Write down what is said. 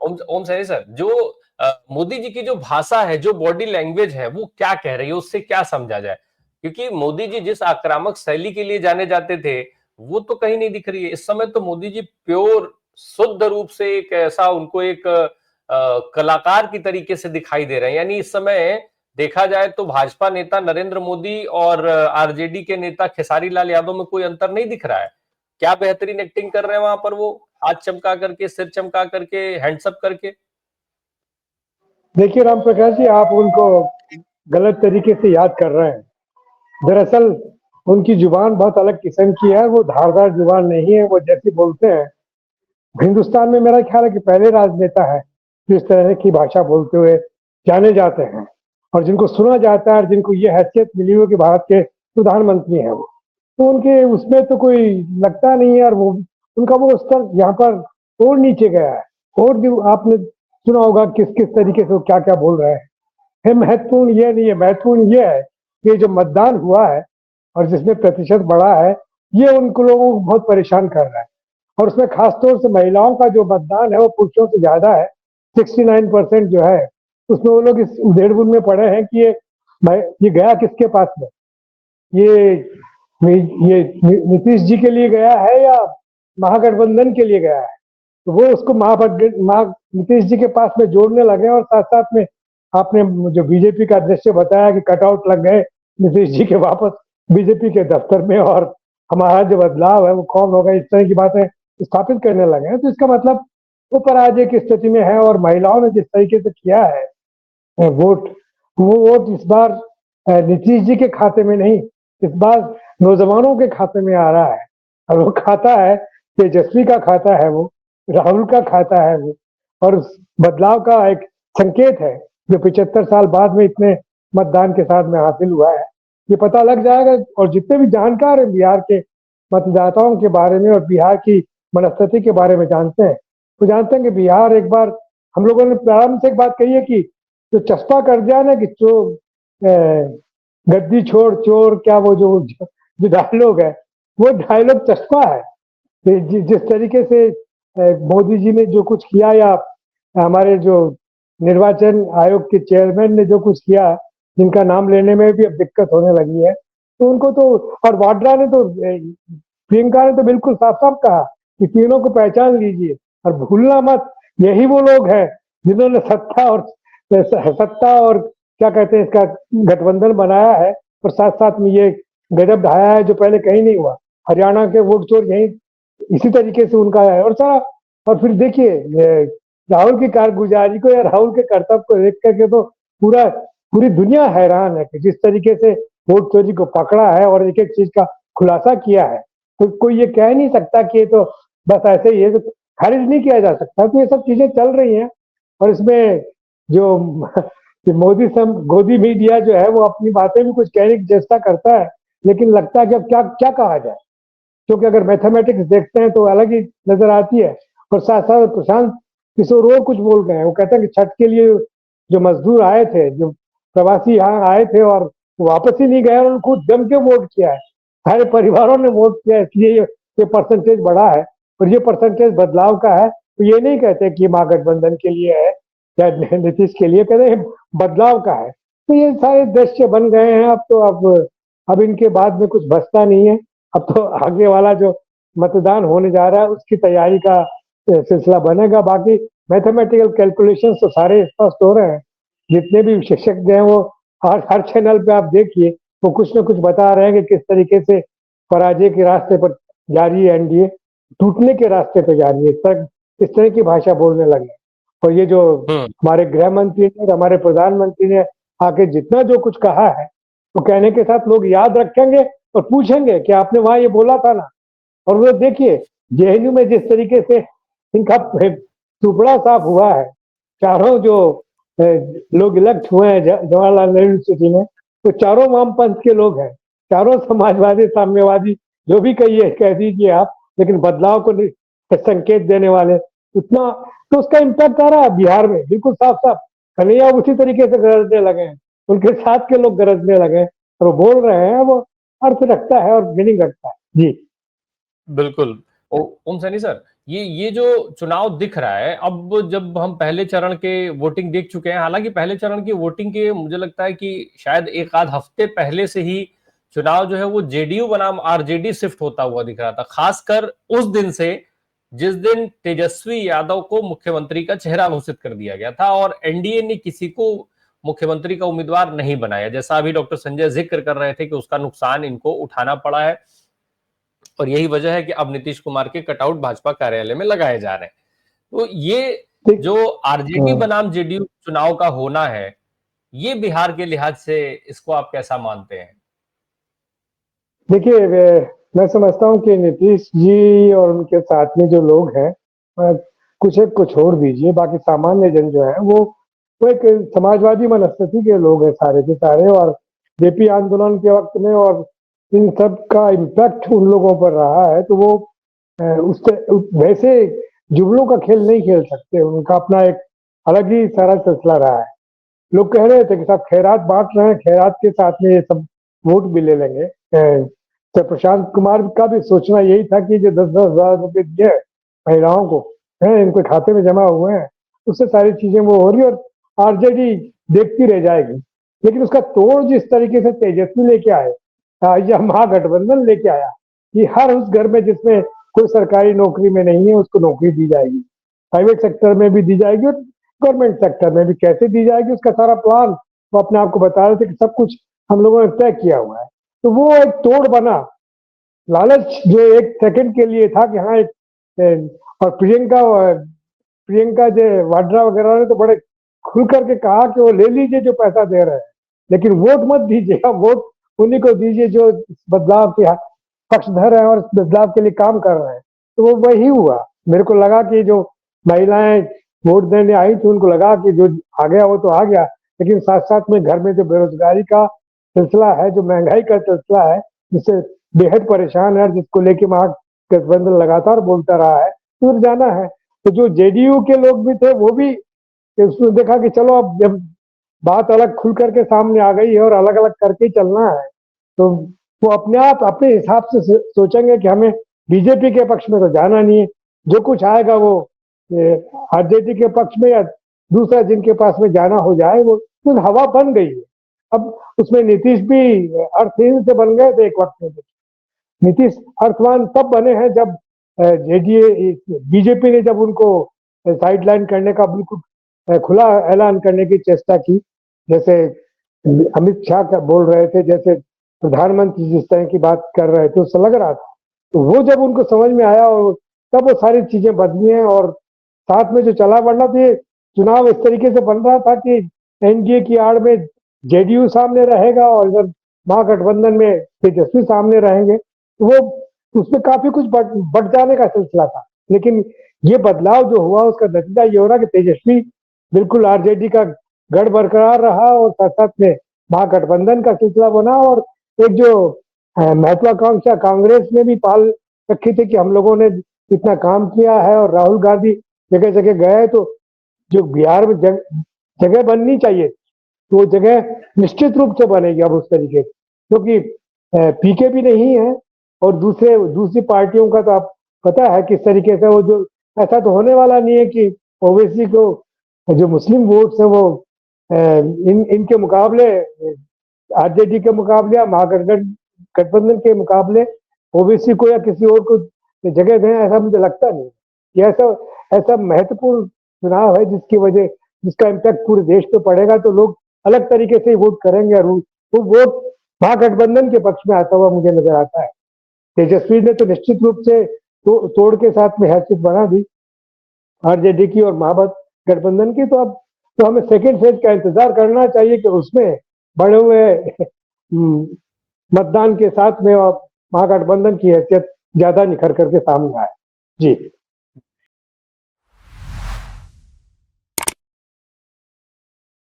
Om Om Saini sir, जो मोदी जी की जो भाषा है, जो बॉडी लैंग्वेज है, वो क्या कह रही है, उससे क्या समझा जाए? क्योंकि मोदी जी जिस आक्रामक शैली के लिए जाने जाते थे, वो तो कहीं नहीं दिख रही है। इस समय तो मोदी जी प्योर शुद्ध रूप से एक ऐसा उनको एक कलाकार की तरीके से दिखाई दे रहे हैं। यानी इस समय देखा जाए तो भाजपा नेता नरेंद्र मोदी और आरजेडी के नेता खेसारी लाल यादव में कोई अंतर नहीं दिख रहा है। क्या बेहतरीन एक्टिंग कर रहे हैं वहां पर वो, हाथ चमका करके, सिर चमका करके, हैंड्सअप करके। देखिए राम प्रकाश जी, आप उनको गलत तरीके से याद कर रहे हैं। दरअसल उनकी जुबान बहुत अलग किस्म की है, वो धारदार जुबान नहीं है। वो जैसे बोलते हैं, हिंदुस्तान में मेरा ख्याल है कि पहले राजनेता है जिस तरह की भाषा बोलते हुए जाने जाते हैं और जिनको सुना जाता है और जिनको ये हैसियत मिली हो कि भारत के प्रधानमंत्री हैं वो। तो उनके उसमें तो कोई लगता नहीं है। और वो उनका वो स्तर यहाँ पर और नीचे गया है। और भी आपने सुना होगा किस किस तरीके से वो क्या क्या बोल रहे हैं। महत्वपूर्ण ये नहीं है, महत्वपूर्ण ये है कि जो मतदान हुआ है और जिसमें प्रतिशत बढ़ा है, ये उनको लोगों को बहुत परेशान कर रहा है। और उसमें खासतौर से महिलाओं का जो मतदान है वो पुरुषों से ज्यादा है। 69% जो है उसमें वो लोग इस उधेड़बुन में पड़े हैं कि ये गया किसके पास में, ये ये नीतीश जी के लिए गया है या महागठबंधन के लिए गया है। तो वो उसको नीतीश जी के पास में जोड़ने लगे और साथ साथ में आपने जो बीजेपी का दृश्य बताया कि कटआउट लग गए नीतीश जी के वापस बीजेपी के दफ्तर में और हमारा जो बदलाव है वो कौन होगा, इस तरह की बातें स्थापित करने लगे हैं। तो इसका मतलब वो पराजय की स्थिति में है। और महिलाओं ने जिस तरीके से किया है वोट, वो वोट इस बार नीतीश जी के खाते में नहीं, इस बार नौजवानों के खाते में आ रहा है। और वो खाता है तेजस्वी का खाता है, वो राहुल का खाता है वो। और उस बदलाव का एक संकेत है जो 75 साल बाद में इतने मतदान के साथ में हासिल हुआ है। ये पता लग जाएगा। और जितने भी जानकार हैं बिहार के मतदाताओं के बारे में और बिहार की मनस्थिति के बारे में जानते हैं, तो जानते हैं कि बिहार एक बार, हम लोगों ने प्रारंभ से एक बात कही है कि जो चस्पा कर दिया ना कि गद्दी छोड़ चोर, क्या वो जो डायलॉग है, वो डायलॉग चस्पा है। जिस तरीके से मोदी जी ने जो कुछ किया या हमारे जो निर्वाचन आयोग के चेयरमैन ने जो कुछ किया, जिनका नाम लेने में भी अब दिक्कत होने लगी है, तो उनको तो, और वाड्रा ने तो, प्रियंका ने तो बिल्कुल साफ साफ कहा कि तीनों को पहचान लीजिए और भूलना मत, यही वो लोग हैं जिन्होंने सत्ता और क्या कहते हैं इसका गठबंधन बनाया है और साथ साथ में ये गजब ढाया है जो पहले कहीं नहीं हुआ। हरियाणा के वोट चोर यही इसी तरीके से उनका है। और सारा, और फिर देखिए राहुल की कारगुजारी को या राहुल के कर्तव्य को देख करके तो पूरी दुनिया हैरान है कि जिस तरीके से वोट चोरी को पकड़ा है और एक एक चीज का खुलासा किया है। तो कोई ये कह नहीं सकता कि ये तो बस ऐसे ही है, तो खारिज नहीं किया जा सकता। तो ये सब चीजें चल रही हैं। और इसमें जो गोदी मीडिया जो है वो अपनी बातें भी कुछ कहने की चेष्टा करता है, लेकिन लगता है कि अब क्या क्या कहा जाए। क्योंकि अगर मैथमेटिक्स देखते हैं तो अलग ही नजर आती है। और साथ साथ प्रशांत किशोर और कुछ बोल रहे हैं, वो कहते हैं कि छठ के लिए जो मजदूर आए थे, जो प्रवासी यहाँ आए थे और वापस ही नहीं गए, उन्होंने खुद जम के वोट किया है, सारे परिवारों ने वोट किया, इसलिए ये परसेंटेज बढ़ा है। और ये परसेंटेज बदलाव का है। तो ये नहीं कहते कि महागठबंधन के लिए है या नीतीश के लिए, कहते हैं बदलाव का है। तो ये सारे दृश्य बन गए हैं। अब तो अब इनके बाद में कुछ बचता नहीं है। अब तो आगे वाला जो मतदान होने जा रहा है उसकी तैयारी का सिलसिला बनेगा। बाकी मैथमेटिकल कैलकुलेशन तो सारे स्पष्ट हो रहे हैं। जितने भी विशेषज्ञ हैं वो हर चैनल पे आप देखिए, वो कुछ न कुछ बता रहे हैं कि किस तरीके से पराजय के रास्ते पर जा रही है एनडीए, टूटने के रास्ते पर जा रही है। इस तरह की भाषा बोलने लगे। और ये जो हमारे गृह मंत्री ने और हमारे प्रधानमंत्री ने आके जितना जो कुछ कहा है, तो कहने के साथ लोग याद रखेंगे और पूछेंगे कि आपने वहां ये बोला था ना। और वो देखिए जेएनयू में जिस तरीके से इनका टुकड़ा साफ हुआ है, चारों जो लोग इलेक्ट हुए हैं जवाहरलाल नेहरू यूनिवर्सिटी में, तो चारों वामपंथ के लोग हैं, चारों समाजवादी साम्यवादी, जो भी कहिए कह दीजिए आप, लेकिन बदलाव को संकेत देने वाले उतना। तो उसका इम्पैक्ट आ रहा है बिहार में बिल्कुल साफ साफ। कन्हैया उसी तरीके से गरजने लगे हैं, उनके साथ के लोग गरजने लगे हैं और वो बोल रहे हैं, वो अर्थ रखता है और मीनिंग रखता है। जी बिल्कुल। ओम सैनी सर, ये जो चुनाव दिख रहा है, अब जब हम पहले चरण के वोटिंग देख चुके हैं, हालांकि पहले चरण की वोटिंग के मुझे लगता है कि शायद एक आध हफ्ते पहले से ही चुनाव जो है वो जेडीयू बनाम आरजेडी शिफ्ट होता हुआ दिख रहा था, खासकर उस दिन से जिस दिन तेजस्वी यादव को मुख्यमंत्री का चेहरा घोषित कर दिया गया था और एनडीए ने किसी को मुख्यमंत्री का उम्मीदवार नहीं बनाया। जैसा अभी डॉक्टर संजय जिक्र कर रहे थे कि उसका नुकसान इनको उठाना पड़ा है और यही वजह है कि अब नीतीश कुमार के कटआउट भाजपा कार्यालय में लगाए जा रहे हैं। तो ये ठीक। जो आरजेडी बनाम जेडीयू चुनाव का होना है, ये बिहार के लिहाज से इसको आप कैसा मानते हैं? देखिए, मैं समझता हूँ कि नीतीश जी और उनके साथ में जो लोग हैं, कुछ एक को छोड़ दीजिए, बाकी सामान्य जन जो है वो एक समाजवादी मनस्थिति के लोग हैं सारे के सारे। और जेपी आंदोलन के वक्त में और इन सब का इम्पैक्ट उन लोगों पर रहा है, तो वो उससे वैसे जुगलों का खेल नहीं खेल सकते। उनका अपना एक अलग ही सारा सिलसिला रहा है। लोग कह रहे थे कि साहब खैरात बांट रहे हैं, खैरात के साथ में ये सब वोट भी ले लेंगे। तो प्रशांत कुमार का भी सोचना यही था कि जो 10-10 हज़ार रुपए दिए महिलाओं को है, इनके खाते में जमा हुए हैं, उससे सारी चीजें वो हो रही और आरजेडी देखती रह जाएगी। लेकिन उसका तोड़ जिस तरीके से तेजस्वी लेके आए, या महागठबंधन लेके आया कि हर उस घर में जिसमें कोई सरकारी नौकरी में नहीं है उसको नौकरी दी जाएगी, प्राइवेट सेक्टर में भी दी जाएगी और गवर्नमेंट सेक्टर में भी कैसे दी जाएगी, उसका सारा प्लान वो अपने आप को बता रहे थे कि सब कुछ हम लोगों ने तय किया हुआ है। तो वो एक तोड़ बना। लालच जो एक सेकंड के लिए था कि हाँ और प्रियंका जो वाड्रा वगैरह ने तो बड़े खुल करके कहा कि वो ले लीजिए जो पैसा दे रहे हैं, लेकिन वोट मत दीजिए, वोट उन्हीं को दीजिए जो बदलाव के पक्षधर है और बदलाव के लिए काम कर रहे हैं। तो वो वही हुआ। मेरे को लगा कि जो महिलाएं वोट देने आई थी उनको लगा कि जो आ गया वो तो आ गया, लेकिन साथ साथ में घर में जो बेरोजगारी का सिलसिला है, जो महंगाई का सिलसिला है, जिससे बेहद परेशान है, जिसको लेके महागठबंधन लगातार बोलता रहा है फिर जाना है। तो जो जेडीयू के लोग भी थे वो भी उसने देखा कि चलो अब जब बात अलग खुल करके सामने आ गई है और अलग अलग करके ही चलना है, तो वो अपने आप अपने हिसाब से सोचेंगे कि हमें बीजेपी के पक्ष में तो जाना नहीं है, जो कुछ आएगा वो आरजेडी के पक्ष में या दूसरा जिनके पास में जाना हो जाए। वो तो हवा बन गई है। अब उसमें नीतीश भी अर्थहीन से बन गए थे एक वक्त में। नीतीश अर्थवान तब बने हैं जब जेडीए बीजेपी ने जब उनको साइडलाइन करने का बिल्कुल खुला ऐलान करने की चेष्टा की। जैसे अमित शाह का बोल रहे थे, जैसे प्रधानमंत्री जिस तरह की बात कर रहे थे, उससे लग रहा था। तो वो जब उनको समझ में आया और तब वो सारी चीजें बदली हैं। और साथ में जो चला बढ़ना तो ये चुनाव इस तरीके से बन रहा था कि एनडीए की आड़ में जेडीयू सामने रहेगा और इधर महागठबंधन में तेजस्वी सामने रहेंगे। तो वो उसमें काफी कुछ बढ़ जाने का सिलसिला था। लेकिन ये बदलाव जो हुआ उसका नतीजा ये हो रहा कि तेजस्वी बिल्कुल आरजेडी का गढ़ बरकरार रहा और साथ साथ में महागठबंधन का सिलसिला बना। और एक जो महत्वाकांक्षा कांग्रेस ने भी पाल रखी थी कि हम लोगों ने इतना काम किया है और राहुल गांधी जगह जगह गए, तो जो बिहार में जगह बननी चाहिए तो वो जगह निश्चित रूप से बनेगी अब उस तरीके से, क्योंकि पीके भी नहीं है और दूसरी पार्टियों का तो आप पता है किस तरीके से वो जो ऐसा तो होने वाला नहीं है कि ओवैसी को जो मुस्लिम वोट्स है वो इनके मुकाबले आरजेडी के मुकाबले या महागठबंधन के मुकाबले ओबीसी को या किसी और को जगह दें, ऐसा मुझे लगता नहीं कि ऐसा ऐसा महत्वपूर्ण चुनाव है जिसका इम्पैक्ट पूरे देश पे पड़ेगा। तो लोग अलग तरीके से वोट करेंगे और वो वोट महागठबंधन के पक्ष में आता हुआ मुझे नजर आता है। तेजस्वी ने तो निश्चित रूप से तोड़ के साथ में हैसियत बना दी आरजेडी की और महागठबंधन की। तो अब तो हमें सेकेंड फेज का इंतजार करना चाहिए कि उसमें बड़े हुए मतदान के साथ में और महागठबंधन की हैसियत ज्यादा निखर करके सामने आए। जी।